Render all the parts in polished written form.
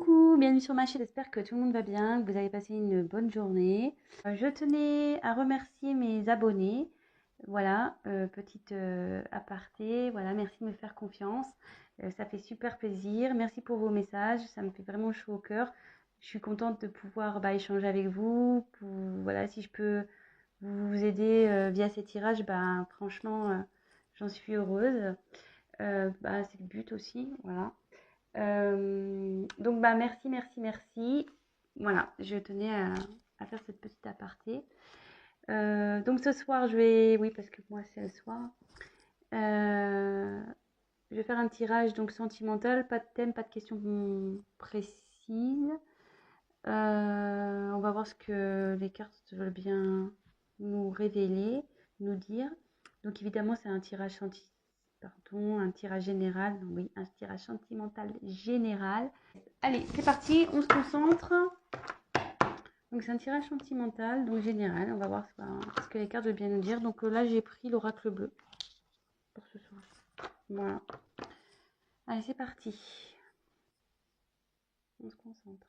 Coucou, bienvenue sur ma chaîne, j'espère que tout le monde va bien, que vous avez passé une bonne journée. Je tenais à remercier mes abonnés, voilà, petite aparté, voilà, merci de me faire confiance, ça fait super plaisir, merci pour vos messages, ça me fait vraiment chaud au cœur. Je suis contente de pouvoir échanger avec vous, voilà, si je peux vous aider via ces tirages, franchement, j'en suis heureuse. C'est le but aussi, voilà. Donc merci, merci, merci. Voilà, je tenais à faire cette petite aparté. Donc ce soir, oui, parce que moi c'est le soir, je vais faire un tirage donc sentimental, pas de thème, pas de questions précises. On va voir ce que les cartes veulent bien nous révéler, nous dire. Donc évidemment, c'est un tirage un tirage général. Oui, un tirage sentimental général. Allez, c'est parti, on se concentre. Donc c'est un tirage sentimental, donc général. On va voir ce que les cartes veulent bien nous dire. Donc là, j'ai pris l'oracle bleu pour ce soir. Voilà. Allez, c'est parti. On se concentre.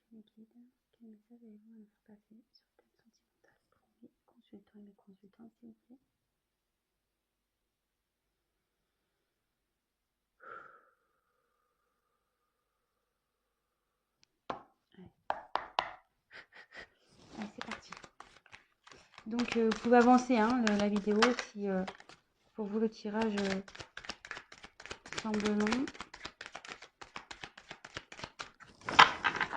Quel message avez-vous à nous faire passer sur le thème sentimental pour mes consultants et mes consultantes, s'il vous plaît? Allez, c'est parti. Donc vous pouvez avancer la vidéo si pour vous le tirage semble long.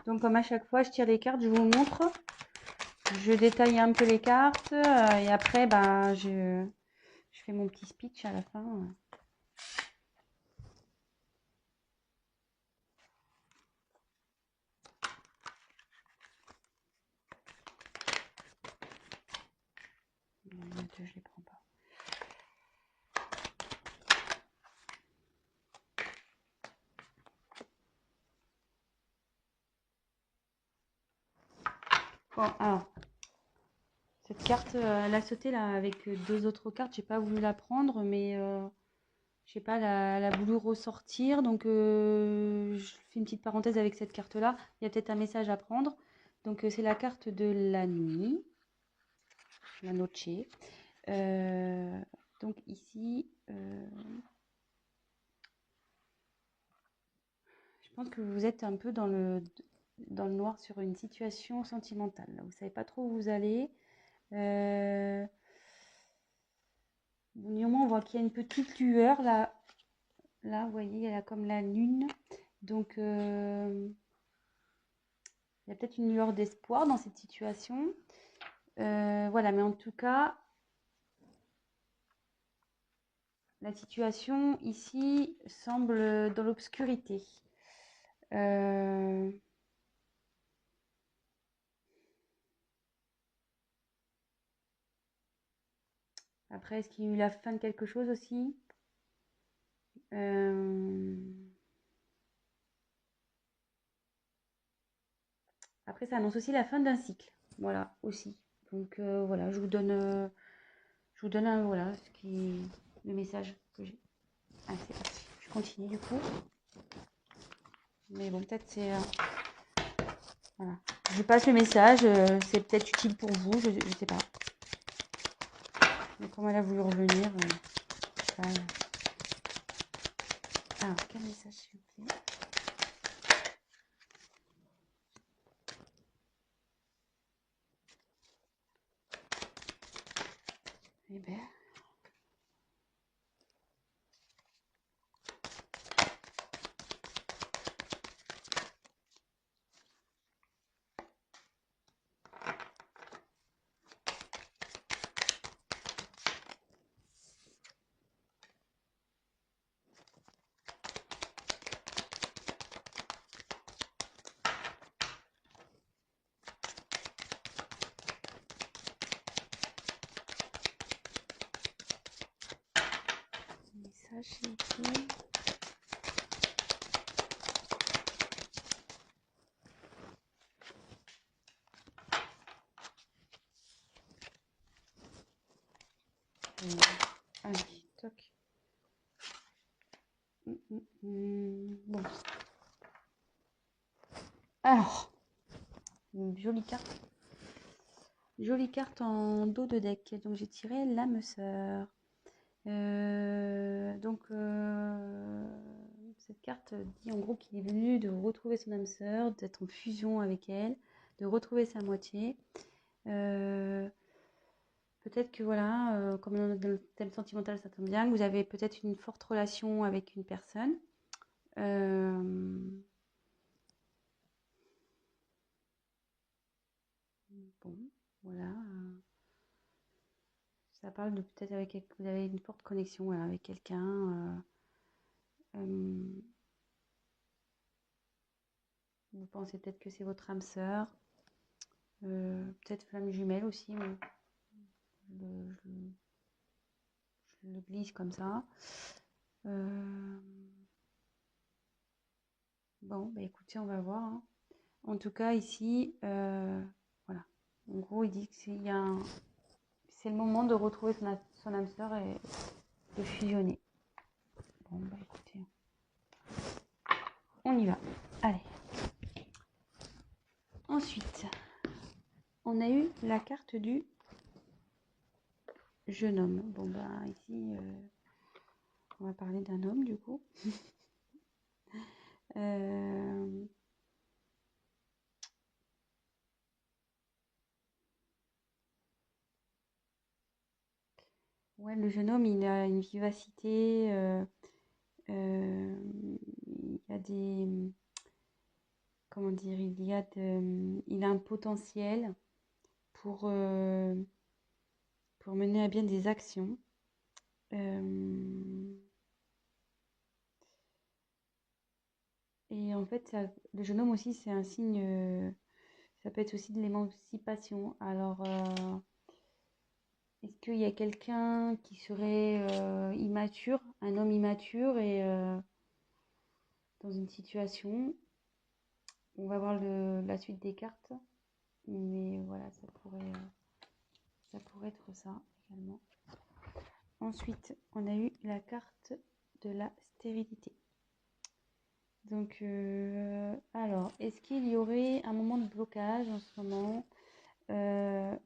Donc comme à chaque fois je tire les cartes, je vous montre, je détaille un peu les cartes et après je fais mon petit speech à la fin. Je les prends pas. Bon, alors cette carte, elle a sauté là avec deux autres cartes. J'ai pas voulu la prendre, mais je sais pas, elle a voulu ressortir. Donc je fais une petite parenthèse avec cette carte là. Il y a peut-être un message à prendre. Donc c'est la carte de la nuit, la noche. Donc ici, je pense que vous êtes un peu dans le noir sur une situation sentimentale. Vous ne savez pas trop où vous allez. Néanmoins, on voit qu'il y a une petite lueur là. Là, vous voyez, elle a comme la lune. Donc, il y a peut-être une lueur d'espoir dans cette situation. Voilà, mais en tout cas, la situation ici semble dans l'obscurité. Après, est-ce qu'il y a eu la fin de quelque chose aussi? Après, ça annonce aussi la fin d'un cycle. Voilà, aussi. Donc, voilà, je vous donne voilà, le message que j'ai. Allez, c'est parti. Je continue du coup. Mais bon, peut-être c'est... voilà. Je passe le message. C'est peut-être utile pour vous, je sais pas. Mais comme elle a voulu revenir... Alors, quel message, s'il vous plaît? Eh bien... message, s'il vous plaît. Allez, toc. Bon. Alors, une jolie carte. Jolie carte en dos de deck. Donc j'ai tiré l'âme sœur. Cette carte dit en gros qu'il est venu de retrouver son âme sœur, d'être en fusion avec elle, de retrouver sa moitié. Peut-être que voilà, comme dans le thème sentimental, ça tombe bien, que vous avez peut-être une forte relation avec une personne. Bon, voilà. Ça parle de peut-être avec vous avez une forte connexion voilà, avec quelqu'un. Vous pensez peut-être que c'est votre âme sœur. Peut-être flamme jumelle aussi. Je le glisse comme ça. Bon, bah écoutez, on va voir. Hein. En tout cas, ici, voilà. En gros, il dit que c'est le moment de retrouver son âme sœur et de fusionner. Bon, bah écoutez, on y va. Allez. Ensuite, on a eu la carte du jeune homme. Bon, bah ici, on va parler d'un homme du coup. Ouais, le jeune homme, il a une vivacité, il y a des, comment dire, il a un potentiel pour mener à bien des actions. Et en fait, le jeune homme aussi, c'est un signe, ça peut être aussi de l'émancipation. Alors, est-ce qu'il y a quelqu'un qui serait immature, un homme immature et dans une situation, on va voir la suite des cartes, mais voilà, ça pourrait être ça également. Ensuite, on a eu la carte de la stérilité. Donc, alors, est-ce qu'il y aurait un moment de blocage en ce moment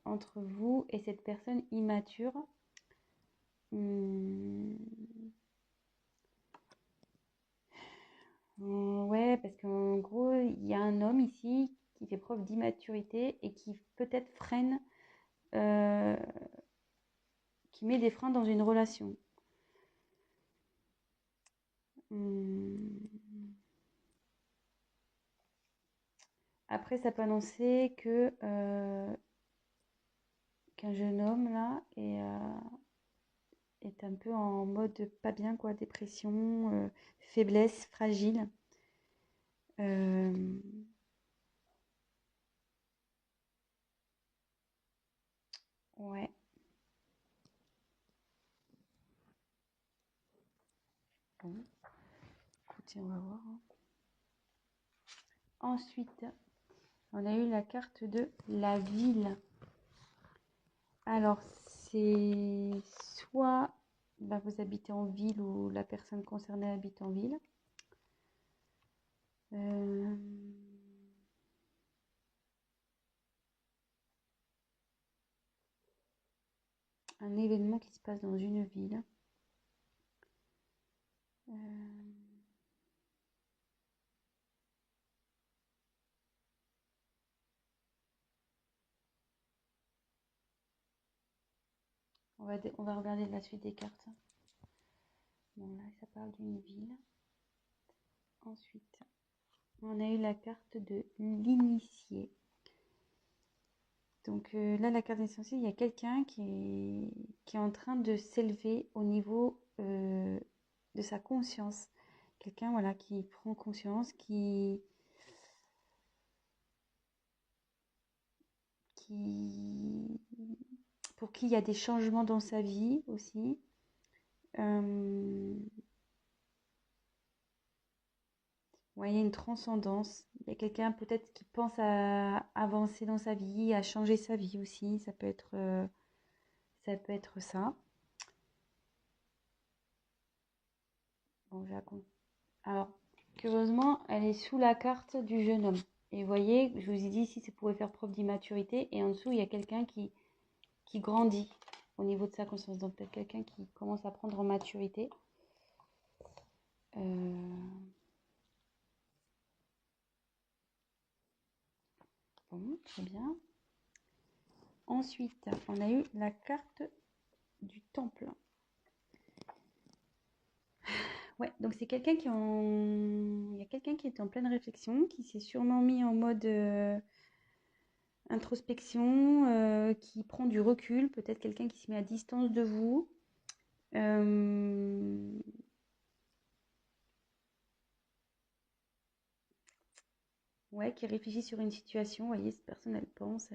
entre vous et cette personne immature? Ouais, parce qu'en gros, il y a un homme ici qui fait preuve d'immaturité et qui peut-être freine, qui met des freins dans une relation. Après, ça peut annoncer que qu'un jeune homme là est un peu en mode pas bien, quoi, dépression, faiblesse, fragile. Ouais. Bon. Écoutez, on va voir. Hein. Ensuite, on a eu la carte de la ville. Alors, c'est soit bah, vous habitez en ville ou la personne concernée habite en ville. Un événement qui se passe dans une ville. On va regarder la suite des cartes. Bon, là, ça parle d'une ville. Ensuite, on a eu la carte de l'initié. Donc là, la carte essentielle, il y a quelqu'un qui est en train de s'élever au niveau de sa conscience. Quelqu'un voilà, qui prend conscience, pour qui il y a des changements dans sa vie aussi. Ouais, il y a une transcendance. Il y a quelqu'un peut-être qui pense à avancer dans sa vie, à changer sa vie aussi. Ça peut être ça. Bon, Alors, curieusement, elle est sous la carte du jeune homme. Et vous voyez, je vous ai dit ici, ça pouvait faire preuve d'immaturité. Et en dessous, il y a quelqu'un qui grandit au niveau de sa conscience. Donc, peut-être quelqu'un qui commence à prendre en maturité. Bon, très bien. Ensuite, on a eu la carte du temple. Ouais, donc c'est quelqu'un qui il y a quelqu'un qui est en pleine réflexion, qui s'est sûrement mis en mode introspection, qui prend du recul, peut-être quelqu'un qui se met à distance de vous. Ouais, qui réfléchit sur une situation. Vous voyez, cette personne, elle pense.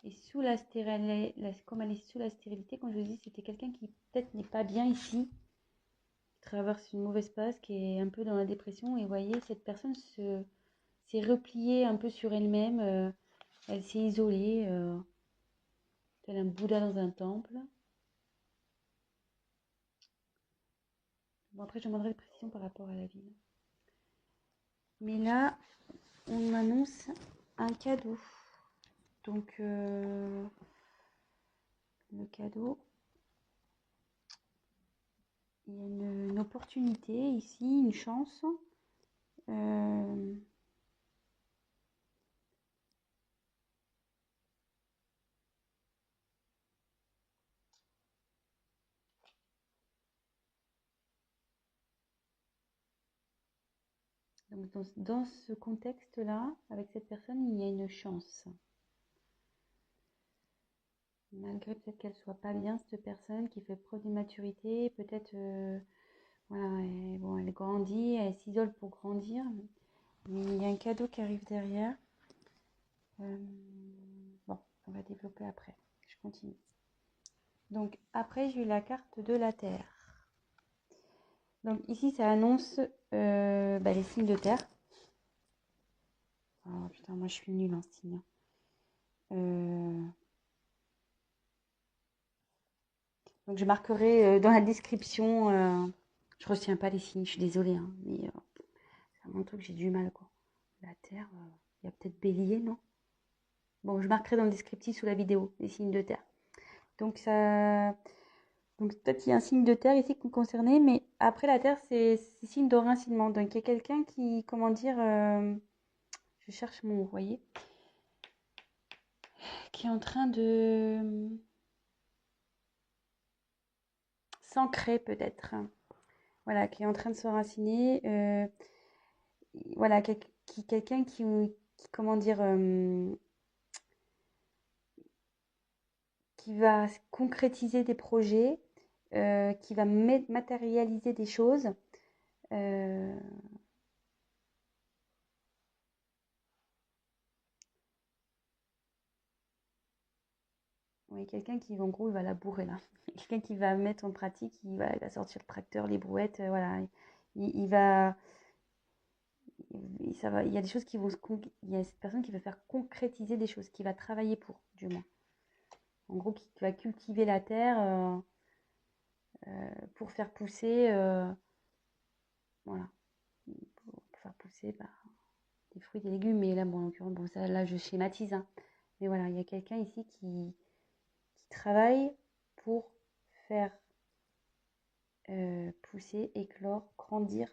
Et sous la stérilité, comme elle est sous la stérilité, comme je vous dis, c'était quelqu'un qui peut-être n'est pas bien ici, qui traverse une mauvaise passe, qui est un peu dans la dépression. Et vous voyez, cette personne s'est repliée un peu sur elle-même. Elle s'est isolée, tel un Bouddha dans un temple. Bon, après, je demanderai des précisions par rapport à la ville. Mais là, on m'annonce un cadeau. Donc, le cadeau, il y a une opportunité ici, une chance. Donc, dans ce contexte-là, avec cette personne, il y a une chance. Malgré peut-être qu'elle soit pas bien, cette personne qui fait preuve d'immaturité, peut-être, voilà, elle grandit, elle s'isole pour grandir. Mais il y a un cadeau qui arrive derrière. Bon, on va développer après. Je continue. Donc après, j'ai eu la carte de la Terre. Donc ici, ça annonce les signes de terre. Oh putain, moi je suis nulle en signe. Donc je marquerai dans la description. Je retiens pas les signes, je suis désolée, hein, mais c'est un truc que j'ai du mal quoi. La Terre, il y a peut-être Bélier, non? Bon, je marquerai dans le descriptif sous la vidéo les signes de terre. Donc ça, donc peut-être qu'il y a un signe de terre ici concerné, mais après la terre c'est signe d'orincinement. Donc il y a quelqu'un qui, comment dire, je cherche mon mot, vous voyez, qui est en train de s'ancrer peut-être. Voilà, qui est en train de s'enraciner. Voilà, quelqu'un qui, comment dire, qui va concrétiser des projets, qui va matérialiser des choses. Oui, quelqu'un qui, en gros, il va labourer là. Quelqu'un qui va mettre en pratique, il va sortir le tracteur, les brouettes, voilà. Il va, ça va, il y a des choses qui vont il y a cette personne qui va faire concrétiser des choses, qui va travailler pour, du moins. En gros, qui va cultiver la terre pour faire pousser, voilà, pour faire pousser des fruits, des légumes. Mais là, bon, en l'occurrence, bon, ça, là, je schématise, hein. Mais voilà, il y a quelqu'un ici qui travaille pour faire pousser, éclore, grandir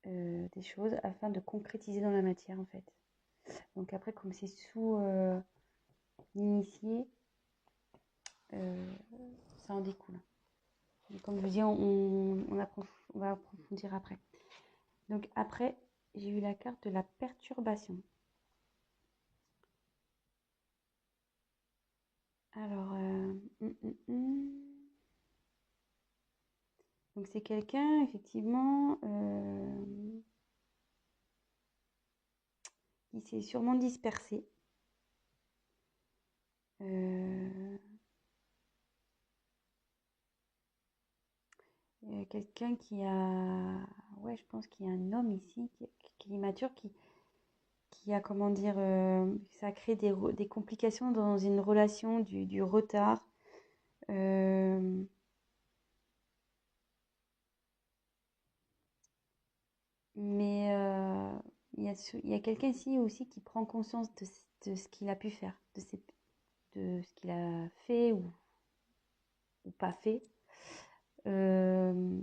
des choses afin de concrétiser dans la matière en fait. Donc après, comme c'est sous l'initié, ça en découle. Et comme je vous dis, on va approfondir après. Donc après, j'ai eu la carte de la perturbation. Alors, donc c'est quelqu'un effectivement qui s'est sûrement dispersé. Quelqu'un qui a ouais, je pense qu'il y a un homme ici qui est immature, qui a, comment dire, ça crée des complications dans une relation, du retard. Euh, mais il y a quelqu'un ici aussi qui prend conscience de ce qu'il a pu faire, de ce qu'il a fait ou pas fait. Euh,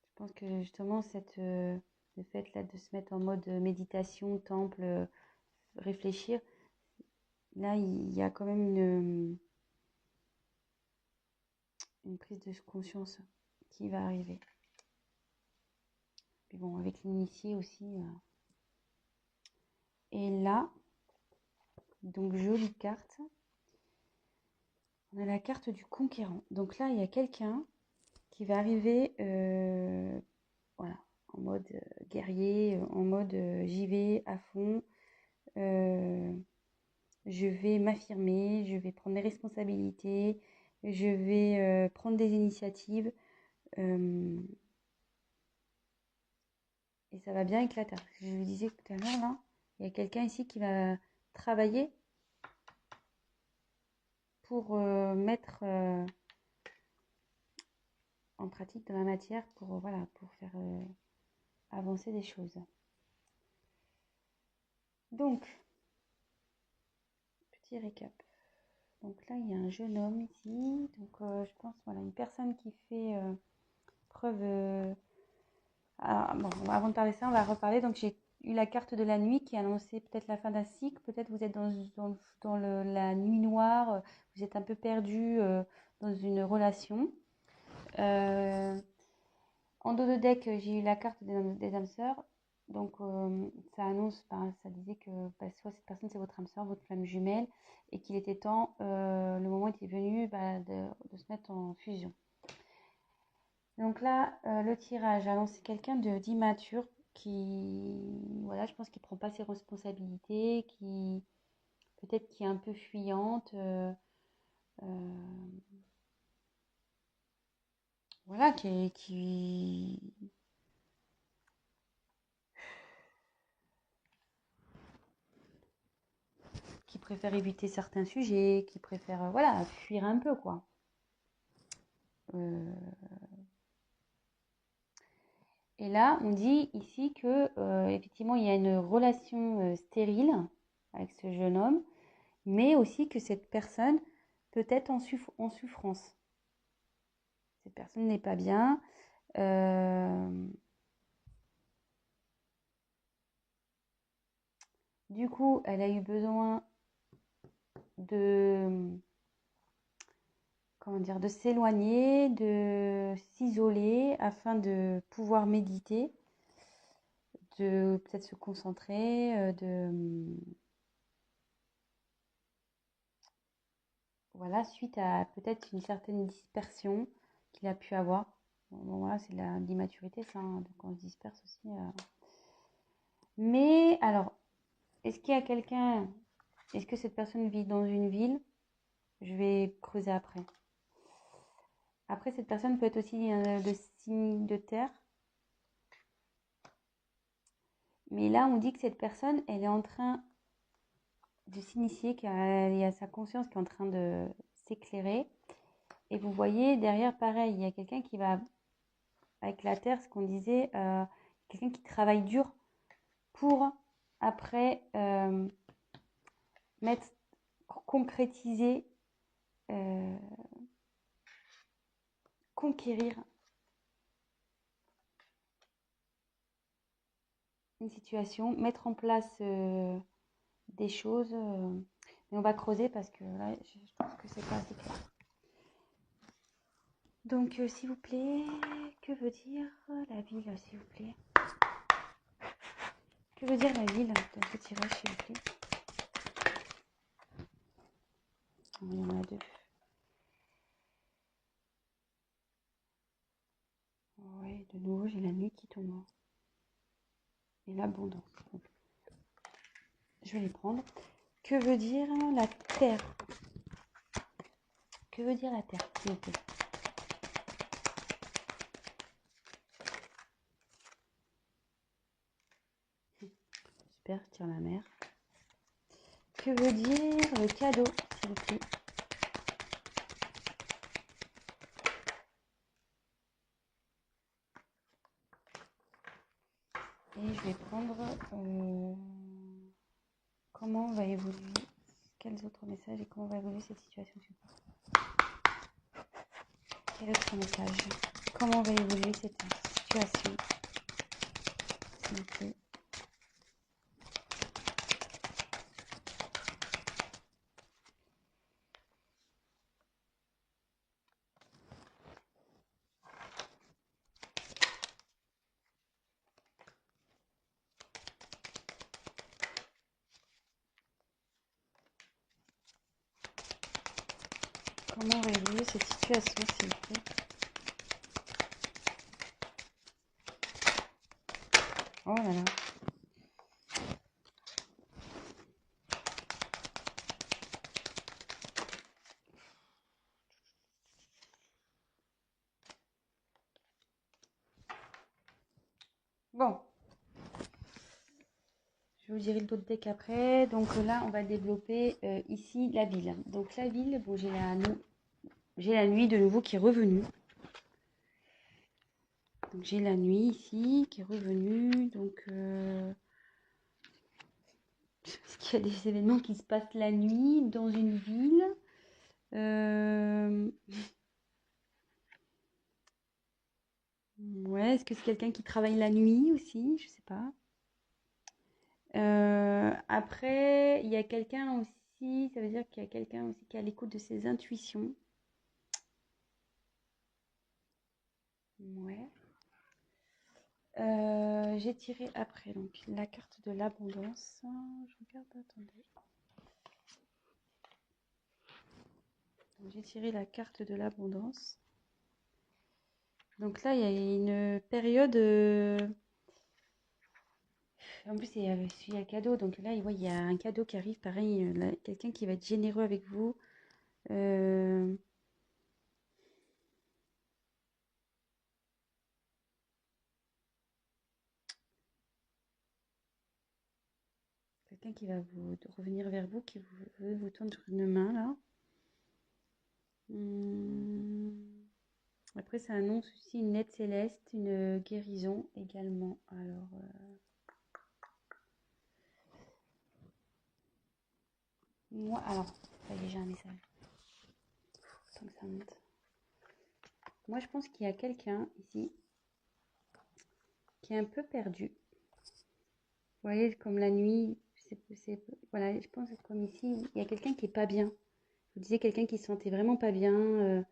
je pense que justement, le fait là de se mettre en mode méditation, temple, réfléchir, là, il y a quand même une prise de conscience qui va arriver. Puis bon, avec l'initié aussi. Et là, donc jolie carte. On a la carte du conquérant. Donc là, il y a quelqu'un qui va arriver voilà, en mode guerrier, en mode j'y vais à fond, je vais m'affirmer, je vais prendre mes responsabilités, je vais prendre des initiatives et ça va bien éclater. Je vous disais tout à l'heure, là, il y a quelqu'un ici qui va travailler pour mettre en pratique de la matière pour, voilà, pour faire avancer des choses. Donc, petit récap. Donc là, il y a un jeune homme ici. Donc, je pense, voilà, une personne qui fait preuve... bon, avant de parler de ça, on va reparler. Donc, j'ai eu la carte de la nuit qui annonçait peut-être la fin d'un cycle. Peut-être vous êtes dans la nuit noire. Vous êtes un peu perdu dans une relation. En dos de deck, j'ai eu la carte des âmes sœurs. Donc, ça annonce, ça disait que soit cette personne, c'est votre âme sœur, votre flamme jumelle, et qu'il était temps, le moment était venu de se mettre en fusion. Donc là, le tirage annonce quelqu'un d'immature voilà, je pense qu'il ne prend pas ses responsabilités, peut-être qui est un peu fuyante, voilà, qui préfère éviter certains sujets, qui préfère voilà, fuir un peu, quoi. Et là, on dit ici que effectivement, il y a une relation stérile avec ce jeune homme, mais aussi que cette personne peut être en souffrance. Cette personne n'est pas bien. Du coup, elle a eu besoin de, comment dire, de s'éloigner, de s'isoler afin de pouvoir méditer, de peut-être se concentrer, voilà, suite à peut-être une certaine dispersion qu'il a pu avoir. Bon, voilà, c'est de l'immaturité, ça, hein, donc on se disperse aussi. Mais alors, est-ce qu'il y a quelqu'un, est-ce que cette personne vit dans une ville? Je vais creuser après. Après, cette personne peut être aussi de signe de terre. Mais là, on dit que cette personne, elle est en train de s'initier, qu'il y a sa conscience qui est en train de s'éclairer. Et vous voyez, derrière, pareil, il y a quelqu'un qui va, avec la terre, ce qu'on disait, quelqu'un qui travaille dur pour, après, concrétiser, conquérir une situation, mettre en place des choses. Mais on va creuser parce que là, je trouve que c'est pas assez clair. Donc, s'il vous plaît, que veut dire la ville, s'il vous plaît? Que veut dire la ville dans ce tirage, s'il vous plaît? Oh, il y en a deux. Ouais, de nouveau, j'ai la nuit qui tombe. Et l'abondance. Je vais les prendre. Que veut dire la terre? Que veut dire la Terre, s'il vous plaît? Super, je tire la mer. Que veut dire le cadeau, s'il vous plaît? Et je vais prendre comment va évoluer, quels autres messages et comment va évoluer cette situation. Quel autre message? Comment va évoluer cette situation, s'il vous plaît? Comment va évoluer cette situation, s'il vous plaît? Oh là là. Bon, je vous dirai le dos de deck après. Donc là, on va développer ici la ville. Donc la ville, bon, j'ai la nuit de nouveau qui est revenue. Donc j'ai la nuit ici qui est revenue. Donc est-ce qu'il y a des événements qui se passent la nuit dans une ville? Ouais, est-ce que c'est quelqu'un qui travaille la nuit aussi? Je sais pas. Après, il y a quelqu'un aussi, ça veut dire qu'il y a quelqu'un aussi qui est à l'écoute de ses intuitions. Ouais. J'ai tiré après donc la carte de l'abondance. Je regarde, attendez. J'ai tiré la carte de l'abondance. Donc là, il y a une période. En plus, il y a le cadeau. Donc là, il y a un cadeau qui arrive. Pareil, quelqu'un qui va être généreux avec vous. Quelqu'un qui va vous revenir vers vous, qui veut vous tendre une main là. Après, ça annonce aussi une aide céleste, une guérison également. Alors, moi, alors, ça y est, j'ai un message. Tant que ça monte. Moi, je pense qu'il y a quelqu'un ici qui est un peu perdu. Vous voyez, comme la nuit, voilà, je pense que comme ici, il y a quelqu'un qui est pas bien. Je vous disais quelqu'un qui se sentait vraiment pas bien,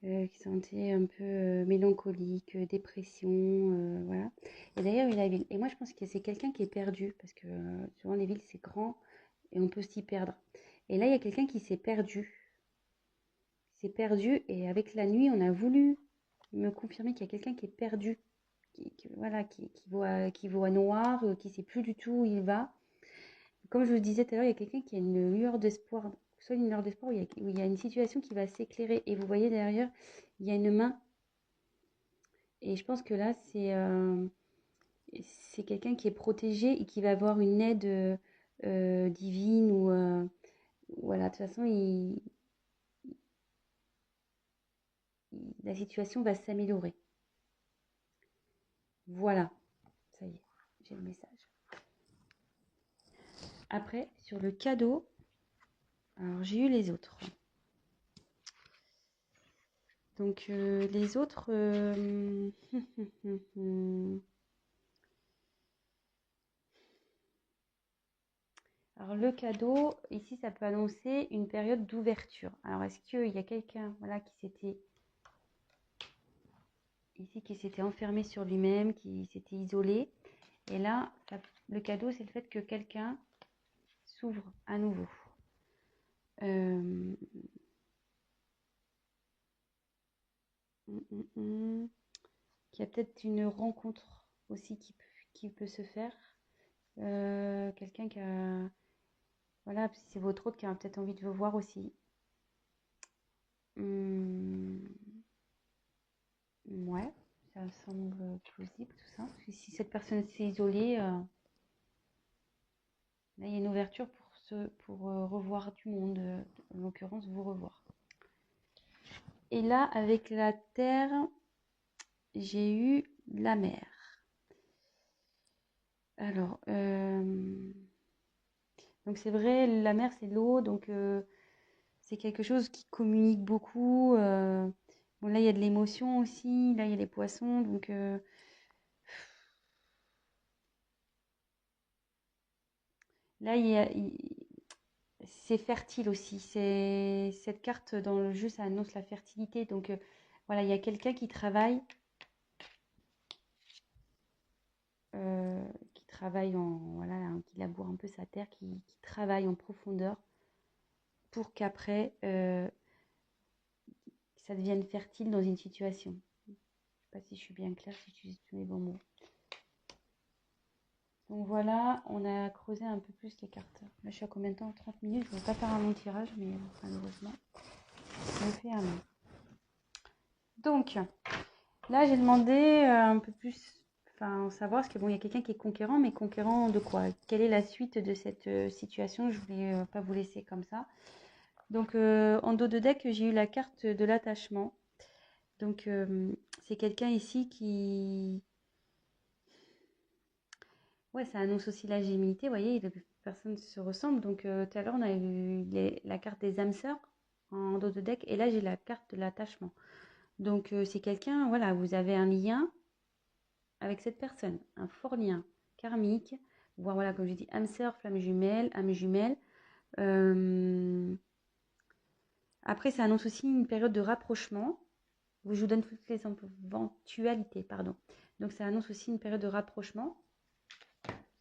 qui se sentait un peu mélancolique, dépression, voilà. Et d'ailleurs, il y a la ville. Et moi, je pense que c'est quelqu'un qui est perdu, parce que souvent les villes, c'est grand et on peut s'y perdre. Et là, il y a quelqu'un qui s'est perdu. Il s'est perdu et avec la nuit, on a voulu me confirmer qu'il y a quelqu'un qui est perdu, voilà, qui voit noir, qui ne sait plus du tout où il va. Comme je vous le disais tout à l'heure, il y a quelqu'un qui a une lueur d'espoir, soit une lueur d'espoir où il y a une situation qui va s'éclairer. Et vous voyez derrière, il y a une main. Et je pense que là, c'est quelqu'un qui est protégé et qui va avoir une aide divine ou voilà, de toute façon, la situation va s'améliorer. Voilà, ça y est, j'ai le message. Après, sur le cadeau, alors j'ai eu les autres. Donc les autres... Alors le cadeau, ici, ça peut annoncer une période d'ouverture. Alors est-ce qu'il y a quelqu'un voilà, qui s'était enfermé sur lui-même, qui s'était isolé? Et là, le cadeau, c'est le fait que quelqu'un s'ouvre à nouveau. Qu'il y a peut-être une rencontre aussi qui peut se faire. Quelqu'un qui a... Voilà, c'est votre autre qui a peut-être envie de vous voir aussi. Ouais, ça semble plausible tout ça. Parce que si cette personne s'est isolée, là il y a une ouverture pour revoir du monde, en l'occurrence vous revoir. Et là, avec la terre, j'ai eu la mer. Alors, donc c'est vrai, la mer c'est l'eau, donc c'est quelque chose qui communique beaucoup. Bon, là il y a de l'émotion aussi, là il y a les poissons, donc là c'est fertile aussi. C'est cette carte dans le jeu, ça annonce la fertilité. Donc voilà, il y a quelqu'un qui travaille en voilà, hein, qui laboure un peu sa terre, qui travaille en profondeur pour qu'après ça devienne fertile dans une situation. Je ne sais pas si je suis bien claire, si j'utilise tous les bons mots. Donc voilà, on a creusé un peu plus les cartes. Là, je suis à combien de temps? 30 minutes. Je ne vais pas faire un long tirage, mais malheureusement, je le fais un long. Donc, là, j'ai demandé un peu plus, enfin, savoir, parce que bon, il y a quelqu'un qui est conquérant, mais conquérant de quoi? Quelle est la suite de cette situation? Je voulais pas vous laisser comme ça. Donc, en dos de deck, j'ai eu la carte de l'attachement. Donc, c'est quelqu'un ici qui... Ouais, ça annonce aussi la gémilité. Vous voyez, les personnes se ressemblent. Donc, tout à l'heure, on a eu la carte des âmes sœurs en dos de deck. Et là, j'ai la carte de l'attachement. Donc, c'est quelqu'un, voilà, vous avez un lien avec cette personne, un fort lien karmique, voire voilà, comme je dis, âme sœur, flamme jumelle, âme jumelle. Après, ça annonce aussi une période de rapprochement. Je vous donne toutes les éventualités, pardon. Donc, ça annonce aussi une période de rapprochement,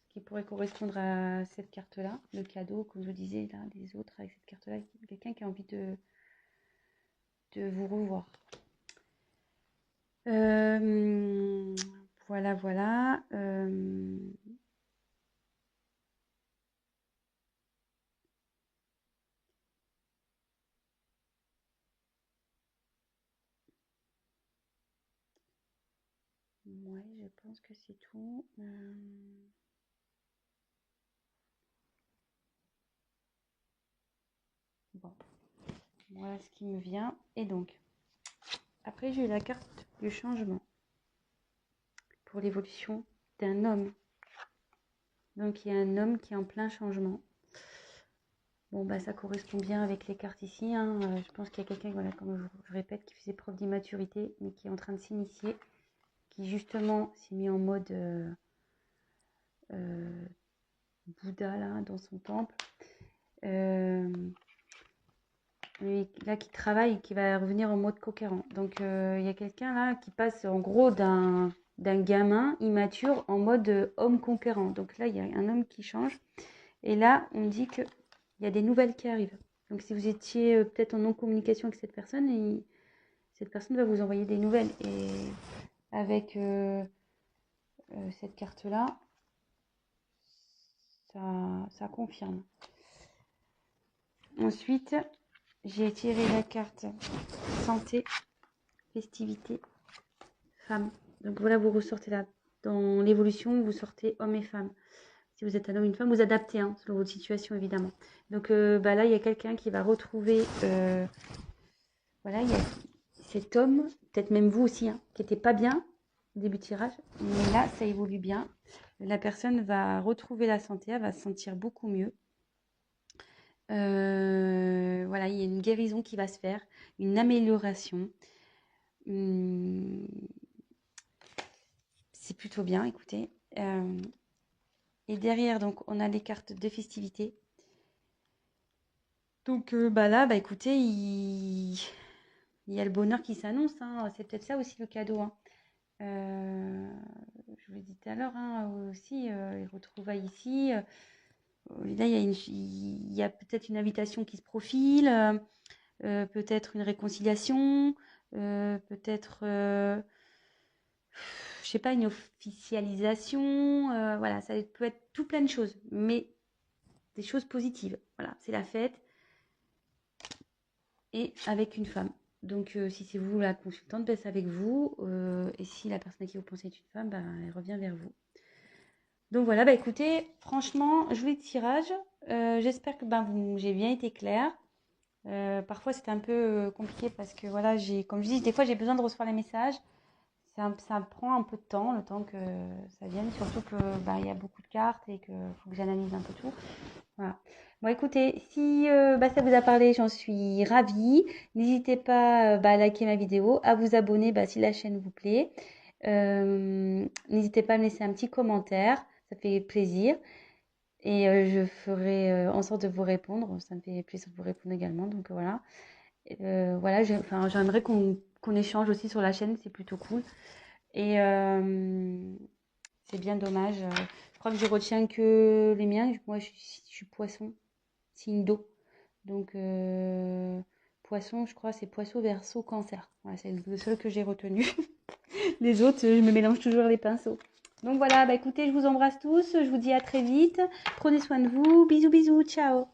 ce qui pourrait correspondre à cette carte-là, le cadeau, comme je vous disais, là, les autres avec cette carte-là, quelqu'un qui a envie de vous revoir. Voilà, voilà. Ouais, je pense que c'est tout. Bon, voilà ce qui me vient. Et donc, après, j'ai eu la carte du changement pour l'évolution d'un homme. Donc, il y a un homme qui est en plein changement. Bon, bah, ça correspond bien avec les cartes ici, hein. Je pense qu'il y a quelqu'un, voilà, comme je répète, qui faisait preuve d'immaturité, mais qui est en train de s'initier, qui justement s'est mis en mode Bouddha, là, dans son temple. Et là, qui travaille et qui va revenir en mode conquérant. Donc, il y a quelqu'un là qui passe en gros d'un gamin immature en mode homme conquérant. Donc là, il y a un homme qui change. Et là, on me dit qu'il y a des nouvelles qui arrivent. Donc, si vous étiez peut-être en non-communication avec cette personne, cette personne va vous envoyer des nouvelles. Et avec cette carte-là, ça confirme. Ensuite, j'ai tiré la carte santé, festivité, femme. Donc voilà, vous ressortez là. Dans l'évolution, vous sortez homme et femme. Si vous êtes un homme ou une femme, vous adaptez hein, selon votre situation évidemment. Donc bah là, il y a quelqu'un qui va retrouver... voilà, il y a cet homme, peut-être même vous aussi, hein, qui n'était pas bien au début de tirage. Mais là, ça évolue bien. La personne va retrouver la santé, elle va se sentir beaucoup mieux. Voilà, il y a une guérison qui va se faire, une amélioration. C'est plutôt bien, écoutez. Et derrière, donc, on a les cartes de festivité. Donc, bah là, bah écoutez, il y a le bonheur qui s'annonce. Hein. C'est peut-être ça aussi le cadeau. Hein. Je vous l'ai dit tout à l'heure hein, aussi, les retrouvailles ici. Là, il y a peut-être une invitation qui se profile, peut-être une réconciliation, peut-être, je sais pas, une officialisation. Voilà, ça peut être tout plein de choses, mais des choses positives. Voilà, c'est la fête et avec une femme. Donc, si c'est vous la consultante, ben, c'est avec vous. Et si la personne à qui vous pensez est une femme, ben, elle revient vers vous. Donc voilà, bah écoutez, franchement, joli tirage. J'espère que ben, j'ai bien été claire. Parfois, c'était un peu compliqué parce que voilà, comme je dis, des fois, j'ai besoin de recevoir les messages. Ça prend un peu de temps, le temps que ça vienne, surtout que bah, il y a beaucoup de cartes et qu'il faut que j'analyse un peu tout. Voilà. Bon, écoutez, si bah, ça vous a parlé, j'en suis ravie. N'hésitez pas bah, à liker ma vidéo, à vous abonner bah, si la chaîne vous plaît. N'hésitez pas à me laisser un petit commentaire, ça fait plaisir. Et je ferai en sorte de vous répondre. Ça me fait plaisir de vous répondre également. Donc voilà. Voilà, enfin, j'aimerais qu'on échange aussi sur la chaîne, c'est plutôt cool. Et c'est bien dommage. Je crois que je retiens que les miens. Moi, je suis poisson, signe d'eau. Donc, poisson, je crois, c'est poisson, verseau, cancer. Voilà, c'est le seul que j'ai retenu. Les autres, je me mélange toujours les pinceaux. Donc voilà, bah écoutez, je vous embrasse tous. Je vous dis à très vite. Prenez soin de vous. Bisous, bisous. Ciao.